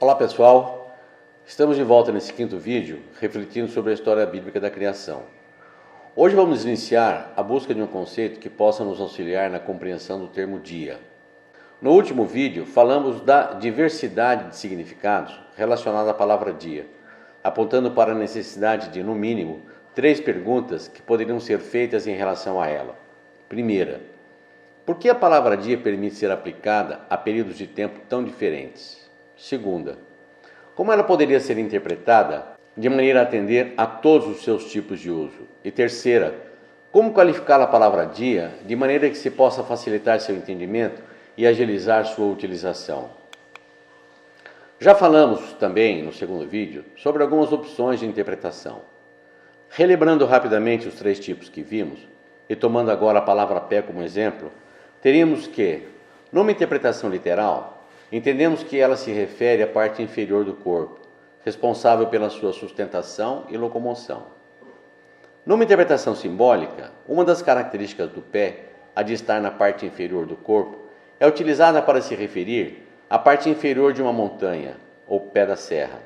Olá pessoal, estamos de volta nesse quinto vídeo refletindo sobre a história bíblica da criação. Hoje vamos iniciar a busca de um conceito que possa nos auxiliar na compreensão do termo dia. No último vídeo falamos da diversidade de significados relacionada à palavra dia, apontando para a necessidade de, no mínimo, 3 perguntas que poderiam ser feitas em relação a ela. Primeira, por que a palavra dia permite ser aplicada a períodos de tempo tão diferentes? Segunda, como ela poderia ser interpretada de maneira a atender a todos os seus tipos de uso? E terceira, como qualificar a palavra dia de maneira que se possa facilitar seu entendimento e agilizar sua utilização? Já falamos também no segundo vídeo sobre algumas opções de interpretação. Relembrando rapidamente os 3 tipos que vimos, e tomando agora a palavra pé como exemplo, teríamos que, numa interpretação literal, entendemos que ela se refere à parte inferior do corpo, responsável pela sua sustentação e locomoção. Numa interpretação simbólica, uma das características do pé, a de estar na parte inferior do corpo, é utilizada para se referir à parte inferior de uma montanha, ou pé da serra.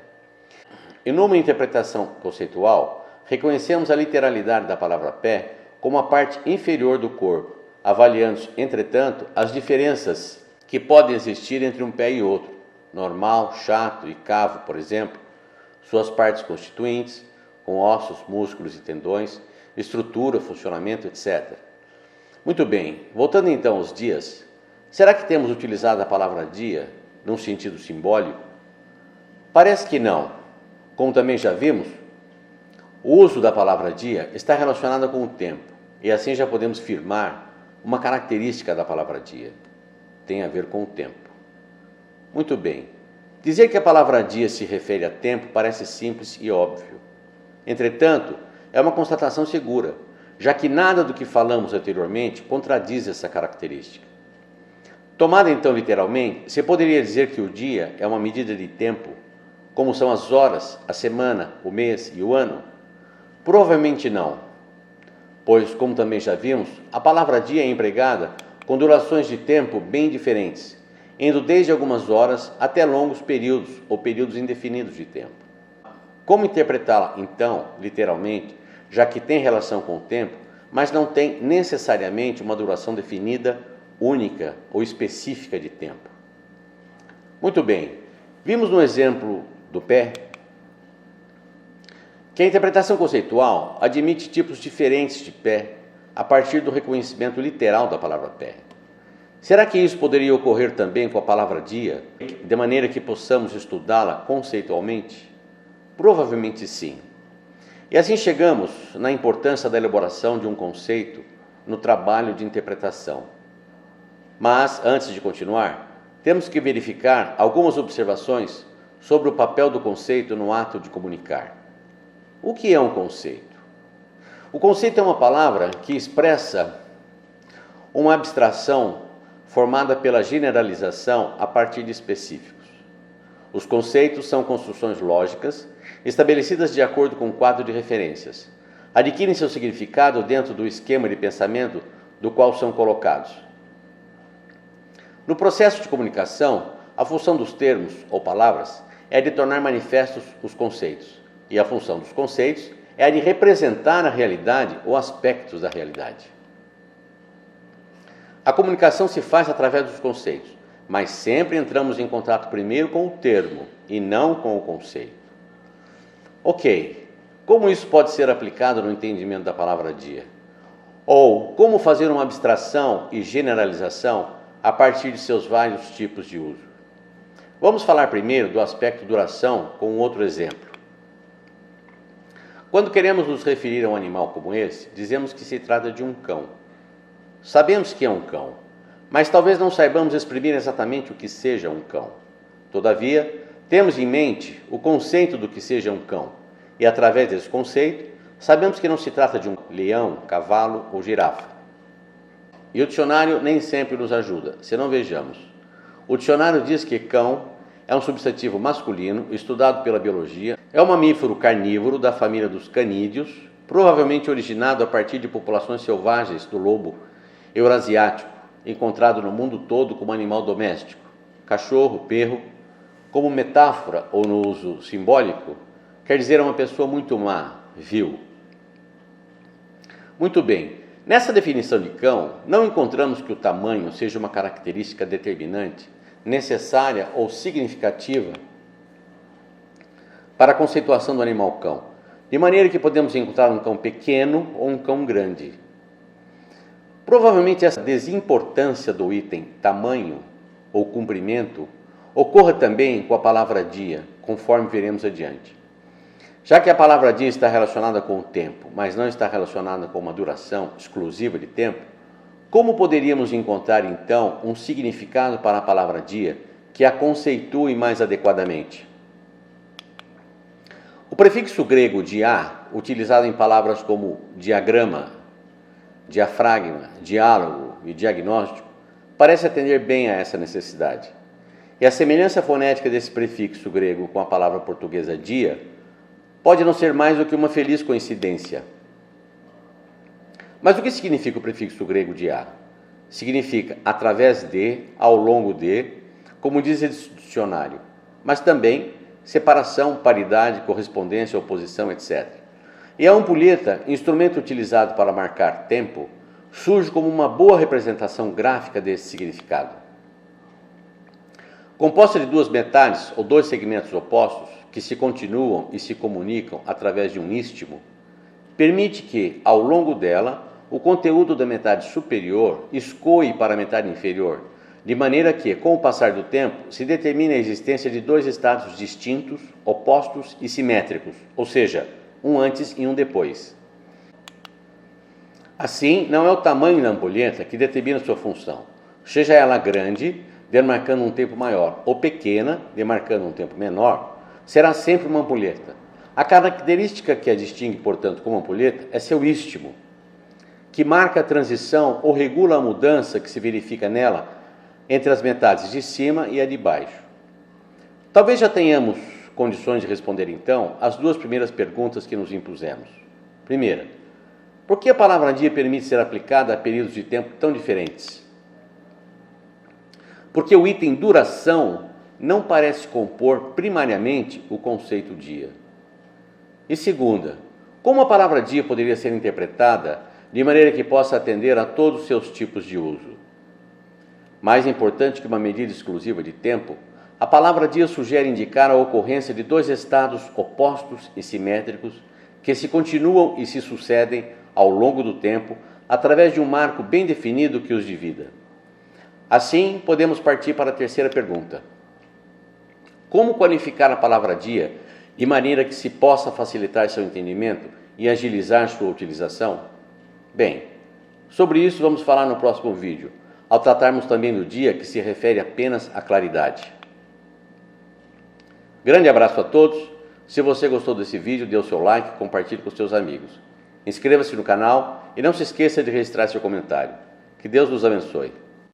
E numa interpretação conceitual, reconhecemos a literalidade da palavra pé como a parte inferior do corpo, avaliando, entretanto, as diferenças que podem existir entre um pé e outro, normal, chato e cavo, por exemplo, suas partes constituintes, com ossos, músculos e tendões, estrutura, funcionamento, etc. Muito bem, voltando então aos dias, será que temos utilizado a palavra dia num sentido simbólico? Parece que não. Como também já vimos, o uso da palavra dia está relacionado com o tempo, e assim já podemos firmar uma característica da palavra dia. Tem a ver com o tempo. Muito bem. Dizer que a palavra dia se refere a tempo parece simples e óbvio. Entretanto, é uma constatação segura, já que nada do que falamos anteriormente contradiz essa característica. Tomada então literalmente, se poderia dizer que o dia é uma medida de tempo, como são as horas, a semana, o mês e o ano? Provavelmente não, pois, como também já vimos, a palavra dia é empregada com durações de tempo bem diferentes, indo desde algumas horas até longos períodos ou períodos indefinidos de tempo. Como interpretá-la, então, literalmente, já que tem relação com o tempo, mas não tem necessariamente uma duração definida, única ou específica de tempo? Muito bem, vimos no exemplo do pé que a interpretação conceitual admite tipos diferentes de pé a partir do reconhecimento literal da palavra pé. Será que isso poderia ocorrer também com a palavra dia, de maneira que possamos estudá-la conceitualmente? Provavelmente sim. E assim chegamos na importância da elaboração de um conceito no trabalho de interpretação. Mas, antes de continuar, temos que verificar algumas observações sobre o papel do conceito no ato de comunicar. O que é um conceito? O conceito é uma palavra que expressa uma abstração formada pela generalização a partir de específicos. Os conceitos são construções lógicas estabelecidas de acordo com um quadro de referências. Adquirem seu significado dentro do esquema de pensamento do qual são colocados. No processo de comunicação, a função dos termos ou palavras é de tornar manifestos os conceitos, e a função dos conceitos é a de representar a realidade ou aspectos da realidade. A comunicação se faz através dos conceitos, mas sempre entramos em contato primeiro com o termo e não com o conceito. Ok, como isso pode ser aplicado no entendimento da palavra dia? Ou como fazer uma abstração e generalização a partir de seus vários tipos de uso? Vamos falar primeiro do aspecto duração com um outro exemplo. Quando queremos nos referir a um animal como esse, dizemos que se trata de um cão. Sabemos que é um cão, mas talvez não saibamos exprimir exatamente o que seja um cão. Todavia, temos em mente o conceito do que seja um cão, e através desse conceito, sabemos que não se trata de um leão, cavalo ou girafa. E o dicionário nem sempre nos ajuda, se não vejamos. O dicionário diz que cão é um substantivo masculino, estudado pela biologia, é um mamífero carnívoro da família dos canídeos, provavelmente originado a partir de populações selvagens do lobo eurasiático, encontrado no mundo todo como animal doméstico, cachorro, perro, como metáfora ou no uso simbólico, quer dizer uma pessoa muito má, vil. Muito bem, nessa definição de cão, não encontramos que o tamanho seja uma característica determinante, necessária ou significativa para a conceituação do animal cão, de maneira que podemos encontrar um cão pequeno ou um cão grande. Provavelmente essa desimportância do item tamanho ou comprimento ocorra também com a palavra dia, conforme veremos adiante. Já que a palavra dia está relacionada com o tempo, mas não está relacionada com uma duração exclusiva de tempo, como poderíamos encontrar então um significado para a palavra dia que a conceitue mais adequadamente? O prefixo grego dia, utilizado em palavras como diagrama, diafragma, diálogo e diagnóstico, parece atender bem a essa necessidade. E a semelhança fonética desse prefixo grego com a palavra portuguesa dia pode não ser mais do que uma feliz coincidência. Mas o que significa o prefixo grego dia? Significa através de, ao longo de, como diz o dicionário, mas também separação, paridade, correspondência, oposição, etc. E a ampulheta, instrumento utilizado para marcar tempo, surge como uma boa representação gráfica desse significado. Composta de duas metades ou dois segmentos opostos que se continuam e se comunicam através de um istmo, permite que, ao longo dela, o conteúdo da metade superior escoe para a metade inferior, de maneira que, com o passar do tempo, se determina a existência de dois estados distintos, opostos e simétricos, ou seja, um antes e um depois. Assim, não é o tamanho da ampulheta que determina sua função, seja ela grande, demarcando um tempo maior, ou pequena, demarcando um tempo menor, será sempre uma ampulheta. A característica que a distingue, portanto, como ampulheta é seu istmo, que marca a transição ou regula a mudança que se verifica nela entre as metades de cima e a de baixo. Talvez já tenhamos condições de responder, então, as duas primeiras perguntas que nos impusemos. Primeira, por que a palavra dia permite ser aplicada a períodos de tempo tão diferentes? Porque o item duração não parece compor primariamente o conceito dia. E segunda, como a palavra dia poderia ser interpretada de maneira que possa atender a todos os seus tipos de uso? Mais importante que uma medida exclusiva de tempo, a palavra dia sugere indicar a ocorrência de dois estados opostos e simétricos que se continuam e se sucedem ao longo do tempo através de um marco bem definido que os divida. Assim, podemos partir para a terceira pergunta. Como qualificar a palavra dia de maneira que se possa facilitar seu entendimento e agilizar sua utilização? Bem, sobre isso vamos falar no próximo vídeo, ao tratarmos também do dia que se refere apenas à claridade. Grande abraço a todos. Se você gostou desse vídeo, dê o seu like e compartilhe com seus amigos. Inscreva-se no canal e não se esqueça de registrar seu comentário. Que Deus nos abençoe.